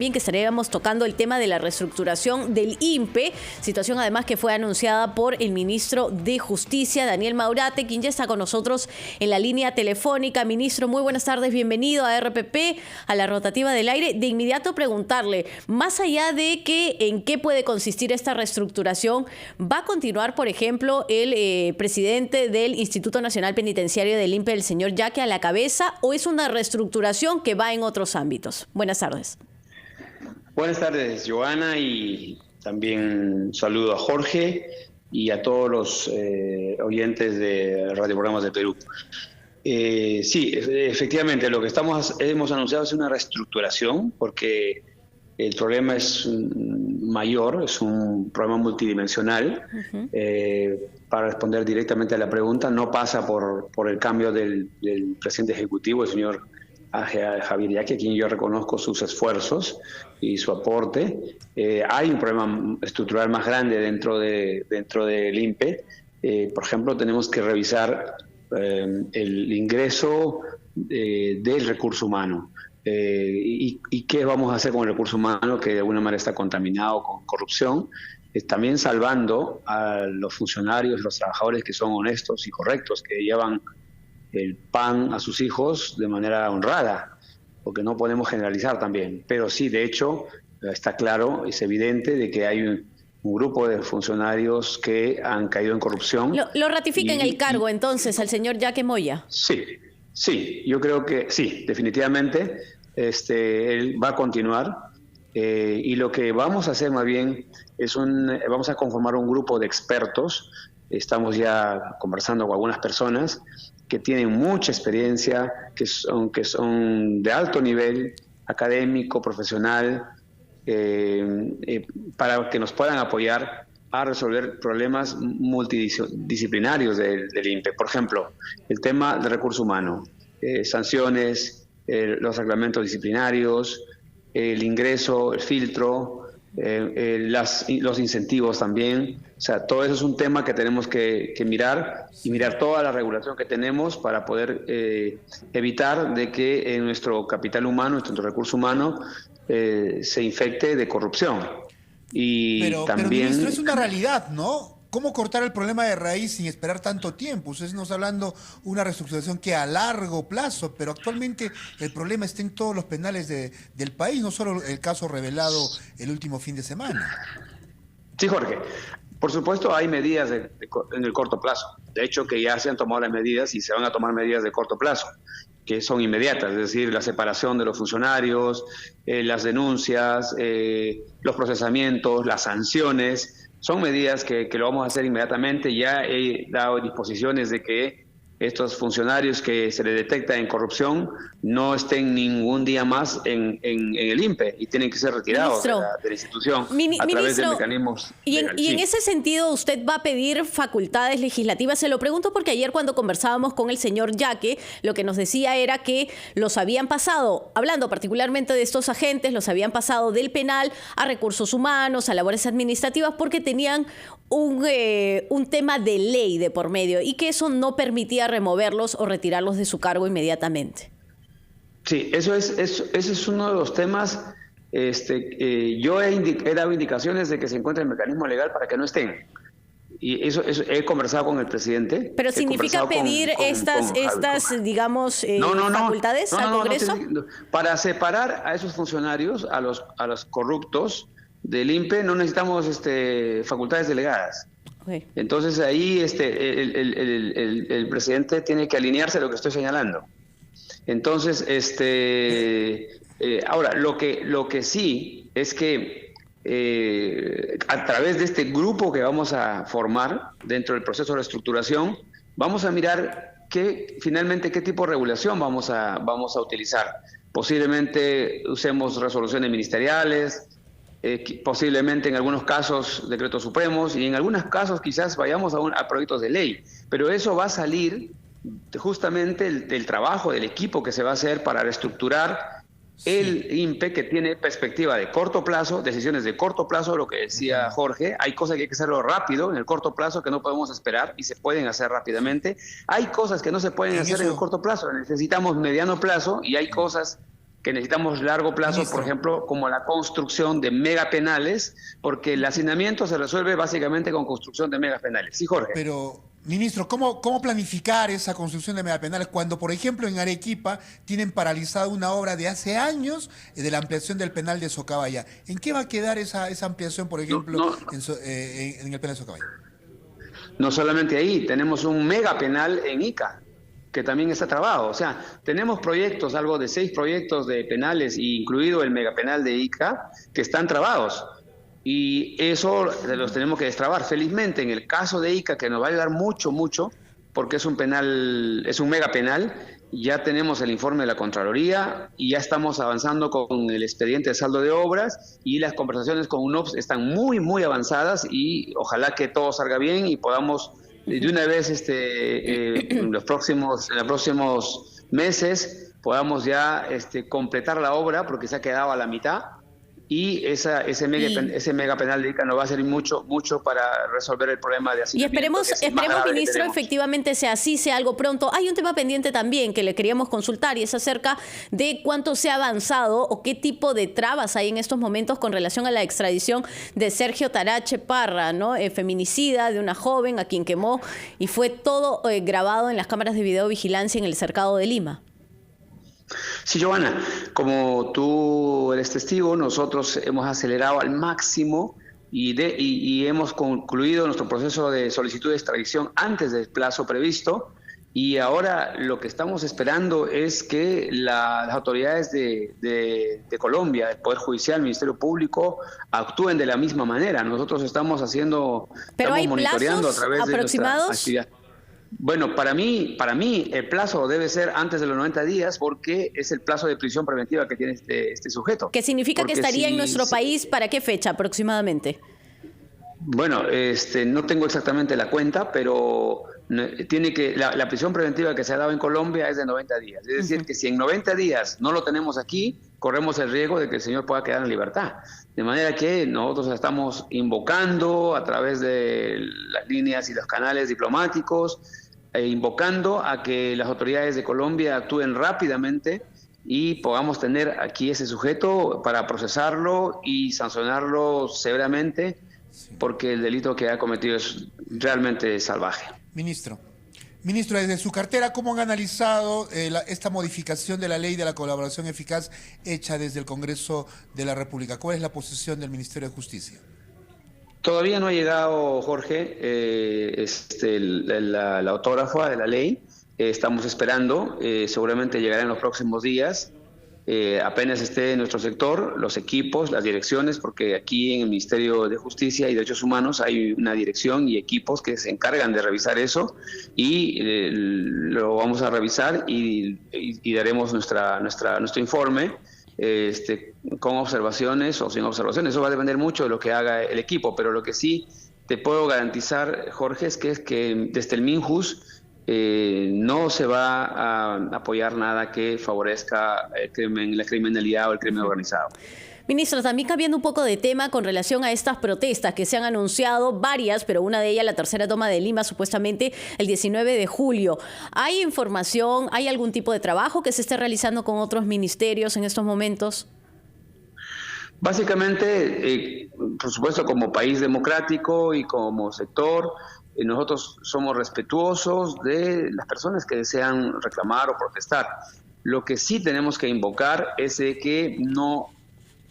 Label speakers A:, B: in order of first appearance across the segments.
A: Bien, que estaríamos tocando el tema de la reestructuración del INPE, situación además que fue anunciada por el ministro de Justicia, Daniel Maurate, quien ya está con nosotros en la línea telefónica. Ministro, muy buenas tardes, bienvenido a RPP, a la rotativa del aire. De inmediato preguntarle, más allá de en qué puede consistir esta reestructuración, ¿va a continuar, por ejemplo, el presidente del Instituto Nacional Penitenciario del INPE, el señor Yaque, a la cabeza, o es una reestructuración que va en otros ámbitos? Buenas tardes.
B: Buenas tardes, Joana, y también saludo a Jorge y a todos los oyentes de Radio Programas de Perú. Sí, efectivamente, lo que hemos anunciado es una reestructuración, porque el problema es mayor, es un problema multidimensional. Para responder directamente a la pregunta, no pasa por el cambio del presidente ejecutivo, el señor Javier Yaque, a quien yo reconozco sus esfuerzos y su aporte. Hay un problema estructural más grande dentro del INPE. Por ejemplo, tenemos que revisar el ingreso del recurso humano. ¿Y qué vamos a hacer con el recurso humano que de alguna manera está contaminado con corrupción? También salvando a los funcionarios, los trabajadores que son honestos y correctos, que llevan el pan a sus hijos de manera honrada, porque no podemos generalizar también. Pero sí, de hecho, está claro, es evidente de que hay un grupo de funcionarios que han caído en corrupción.
A: ¿Lo ratifica en el cargo entonces al señor Yaque Moya?
B: Sí, yo creo que sí, definitivamente él va a continuar. Y lo que vamos a hacer más bien es vamos a conformar un grupo de expertos. Estamos ya conversando con algunas personas que tienen mucha experiencia, que son de alto nivel académico, profesional, para que nos puedan apoyar a resolver problemas multidisciplinarios del INPE. Por ejemplo, el tema de recurso humano, sanciones, los reglamentos disciplinarios, el ingreso, el filtro, los incentivos también. O sea, todo eso es un tema que tenemos que mirar, y mirar toda la regulación que tenemos para poder evitar de que nuestro capital humano, nuestro recurso humano, se infecte de corrupción.
C: Pero ministro, es una realidad, ¿no? ¿Cómo cortar el problema de raíz sin esperar tanto tiempo? Usted nos está hablando de una reestructuración que a largo plazo, pero actualmente el problema está en todos los penales del país, no solo el caso revelado el último fin de semana.
B: Sí, Jorge. Por supuesto, hay medidas en el corto plazo. De hecho, que ya se han tomado las medidas y se van a tomar medidas de corto plazo, que son inmediatas, es decir, la separación de los funcionarios, las denuncias, los procesamientos, las sanciones. Son medidas que lo vamos a hacer inmediatamente. Ya he dado disposiciones de que estos funcionarios que se les detecta en corrupción no estén ningún día más en el INPE y tienen que ser retirados de la institución a través de mecanismos legales.
A: Y en ese sentido, ¿usted va a pedir facultades legislativas? Se lo pregunto porque ayer cuando conversábamos con el señor Yaque, lo que nos decía era que los habían pasado, hablando particularmente de estos agentes, los habían pasado del penal a recursos humanos, a labores administrativas, porque tenían un tema de ley de por medio y que eso no permitía removerlos o retirarlos de su cargo inmediatamente.
B: Sí, ese es uno de los temas. Yo he dado indicaciones de que se encuentre el mecanismo legal para que no estén. Y eso he conversado con el presidente.
A: ¿Pero significa pedir estas digamos, facultades al Congreso?
B: Para separar a esos funcionarios, a los corruptos del INPE, no necesitamos facultades delegadas. Okay. Entonces ahí el presidente tiene que alinearse a lo que estoy señalando. Entonces, ahora, lo que sí es que a través de este grupo que vamos a formar dentro del proceso de reestructuración, vamos a mirar finalmente qué tipo de regulación vamos a utilizar. Posiblemente usemos resoluciones ministeriales, posiblemente en algunos casos decretos supremos, y en algunos casos quizás vayamos a proyectos de ley, pero eso va a salir justamente del trabajo del equipo que se va a hacer para reestructurar el INPE, que tiene perspectiva de corto plazo, decisiones de corto plazo, lo que decía Jorge. Hay cosas que hay que hacerlo rápido en el corto plazo, que no podemos esperar y se pueden hacer rápidamente. Hay cosas que no se pueden hacer en el corto plazo, necesitamos mediano plazo, y hay cosas que necesitamos largo plazo,
C: Ministro,
B: por ejemplo, como la construcción de megapenales, porque el hacinamiento se resuelve básicamente con construcción de megapenales. Sí, Jorge.
C: pero, ministro, ¿cómo planificar esa construcción de megapenales cuando, por ejemplo, en Arequipa tienen paralizada una obra de hace años de la ampliación del penal de Socabaya? ¿En qué va a quedar esa ampliación, por ejemplo, en el penal de Socabaya?
B: No solamente ahí, tenemos un megapenal en Ica, que también está trabado. O sea, tenemos proyectos, algo de 6 proyectos de penales, incluido el megapenal de Ica, que están trabados. Y eso los tenemos que destrabar. Felizmente, en el caso de Ica, que nos va a ayudar mucho, porque es un penal, es un megapenal, ya tenemos el informe de la Contraloría y ya estamos avanzando con el expediente de saldo de obras y las conversaciones con UNOPS están muy avanzadas y ojalá que todo salga bien y podamos de una vez en los próximos meses podamos ya completar la obra porque se ha quedado a la mitad y ese megapenal de Ica nos va a servir mucho para resolver el problema de hacinamiento.
A: Y esperemos, ministro, efectivamente sea así, sea algo pronto. Hay un tema pendiente también que le queríamos consultar y es acerca de cuánto se ha avanzado o qué tipo de trabas hay en estos momentos con relación a la extradición de Sergio Tarache Parra, ¿no? Feminicida de una joven a quien quemó y fue todo grabado en las cámaras de videovigilancia en el cercado de Lima.
B: Sí, Joana, como tú eres testigo, nosotros hemos acelerado al máximo y hemos concluido nuestro proceso de solicitud de extradición antes del plazo previsto y ahora lo que estamos esperando es que las autoridades de Colombia, el Poder Judicial, el Ministerio Público, actúen de la misma manera. Nosotros estamos monitoreando a través de nuestra actividad. Bueno, para mí el plazo debe ser antes de los 90 días porque es el plazo de prisión preventiva que tiene este sujeto.
A: ¿Qué significa que estaría en nuestro país para qué fecha aproximadamente?
B: Bueno, no tengo exactamente la cuenta, pero la prisión preventiva que se ha dado en Colombia es de 90 días. Es decir, que si en 90 días no lo tenemos aquí, corremos el riesgo de que el señor pueda quedar en libertad. De manera que nosotros estamos invocando a través de las líneas y los canales diplomáticos, invocando a que las autoridades de Colombia actúen rápidamente y podamos tener aquí ese sujeto para procesarlo y sancionarlo severamente, porque el delito que ha cometido es realmente salvaje.
C: Ministro, desde su cartera, ¿cómo han analizado esta modificación de la ley de la colaboración eficaz hecha desde el Congreso de la República? ¿Cuál es la posición del Ministerio de Justicia?
B: Todavía no ha llegado, Jorge, la autógrafa de la ley. Estamos esperando, seguramente llegará en los próximos días. Apenas esté en nuestro sector, los equipos, las direcciones, porque aquí en el Ministerio de Justicia y Derechos Humanos hay una dirección y equipos que se encargan de revisar eso y lo vamos a revisar y daremos nuestro informe con observaciones o sin observaciones. Eso va a depender mucho de lo que haga el equipo, pero lo que sí te puedo garantizar, Jorge, es que desde el MINJUS no se va a apoyar nada que favorezca la criminalidad o el crimen organizado.
A: Ministro, también cambiando un poco de tema con relación a estas protestas que se han anunciado, varias, pero una de ellas, la tercera toma de Lima, supuestamente el 19 de julio. ¿Hay información, hay algún tipo de trabajo que se esté realizando con otros ministerios en estos momentos?
B: Básicamente, por supuesto, como país democrático y como sector, nosotros somos respetuosos de las personas que desean reclamar o protestar. Lo que sí tenemos que invocar es de que no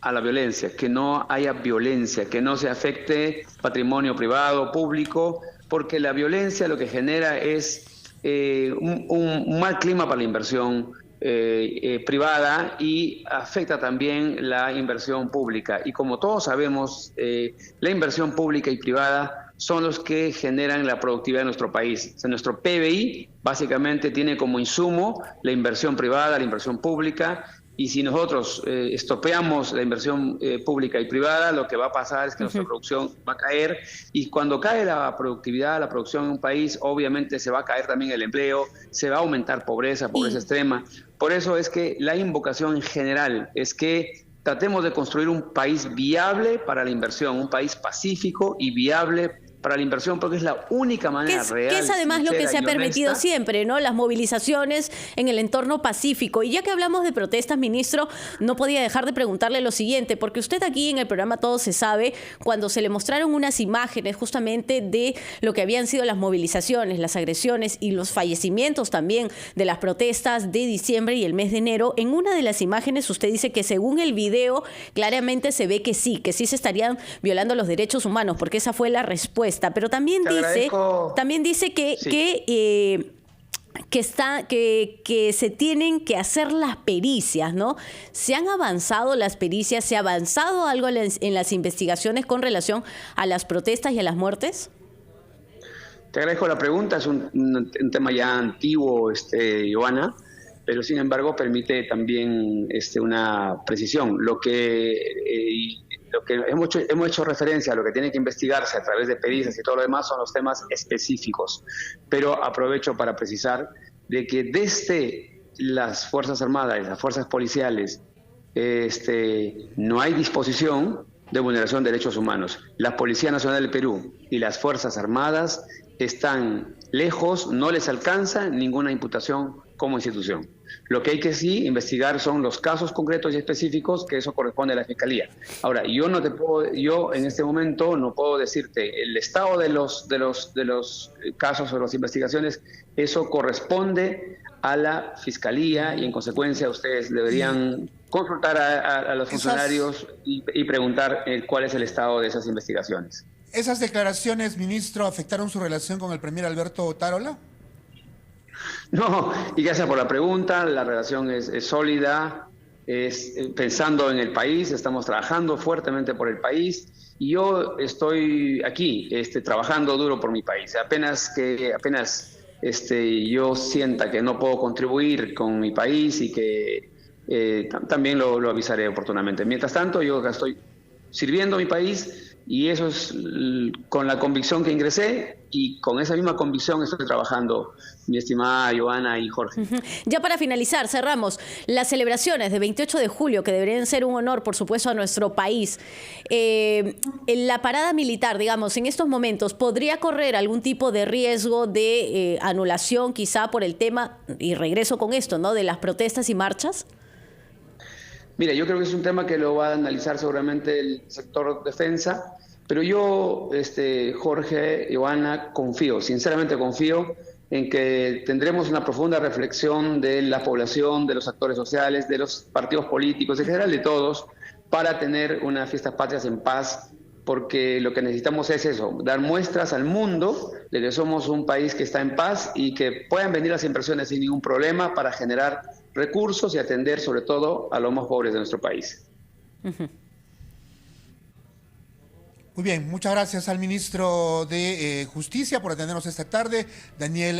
B: a la violencia, que no haya violencia, que no se afecte patrimonio privado, público, porque la violencia lo que genera es un mal clima para la inversión privada y afecta también la inversión pública. Y como todos sabemos, la inversión pública y privada son los que generan la productividad de nuestro país. O sea, nuestro PBI básicamente tiene como insumo la inversión privada, la inversión pública, y si nosotros estropeamos la inversión pública y privada, lo que va a pasar es que nuestra producción va a caer, y cuando cae la productividad, la producción en un país, obviamente se va a caer también el empleo, se va a aumentar pobreza extrema. Por eso es que la invocación en general es que tratemos de construir un país viable para la inversión, un país pacífico y viable para la inversión, porque es la única manera real.
A: Que es además lo que se ha permitido siempre, ¿no? Las movilizaciones en el entorno pacífico. Y ya que hablamos de protestas, ministro, no podía dejar de preguntarle lo siguiente, porque usted aquí en el programa Todo se sabe, cuando se le mostraron unas imágenes justamente de lo que habían sido las movilizaciones, las agresiones y los fallecimientos también de las protestas de diciembre y el mes de enero, en una de las imágenes usted dice que según el video claramente se ve que sí se estarían violando los derechos humanos, porque esa fue la respuesta. Pero también dice que se tienen que hacer las pericias, ¿no? ¿Se han avanzado las pericias? ¿Se ha avanzado algo en las investigaciones con relación a las protestas y a las muertes?
B: Te agradezco la pregunta, es un tema ya antiguo, Joana, pero sin embargo permite también una precisión. Lo que hemos hecho referencia a lo que tiene que investigarse a través de pericias y todo lo demás son los temas específicos. Pero aprovecho para precisar de que desde las Fuerzas Armadas y las Fuerzas Policiales no hay disposición de vulneración de derechos humanos. La Policía Nacional del Perú y las Fuerzas Armadas están lejos, no les alcanza ninguna imputación como institución. Lo que hay que sí investigar son los casos concretos y específicos, que eso corresponde a la Fiscalía. Ahora, yo en este momento no puedo decirte el estado de los casos o las investigaciones, eso corresponde a la Fiscalía y en consecuencia ustedes deberían consultar a los funcionarios y preguntar cuál es el estado de esas investigaciones.
C: ¿Esas declaraciones, ministro, afectaron su relación con el premier Alberto Otárola?
B: No, y gracias por la pregunta. La relación es sólida, pensando en el país, estamos trabajando fuertemente por el país y yo estoy aquí trabajando duro por mi país. Apenas yo sienta que no puedo contribuir con mi país y que también lo avisaré oportunamente. Mientras tanto, yo acá estoy sirviendo a mi país y eso es con la convicción que ingresé y con esa misma convicción estoy trabajando, mi estimada Joana y Jorge.
A: Ya para finalizar, cerramos. Las celebraciones de 28 de julio, que deberían ser un honor, por supuesto, a nuestro país. La parada militar, digamos, en estos momentos, ¿podría correr algún tipo de riesgo de anulación quizá por el tema, y regreso con esto, ¿no?, de las protestas y marchas?
B: Mira, yo creo que es un tema que lo va a analizar seguramente el sector defensa, pero yo, Jorge, Joana, sinceramente confío en que tendremos una profunda reflexión de la población, de los actores sociales, de los partidos políticos, en general de todos, para tener unas fiestas patrias en paz, porque lo que necesitamos es eso, dar muestras al mundo de que somos un país que está en paz y que puedan venir las inversiones sin ningún problema para generar recursos y atender sobre todo a los más pobres de nuestro país.
C: Muy bien, muchas gracias al ministro de Justicia por atendernos esta tarde, Daniel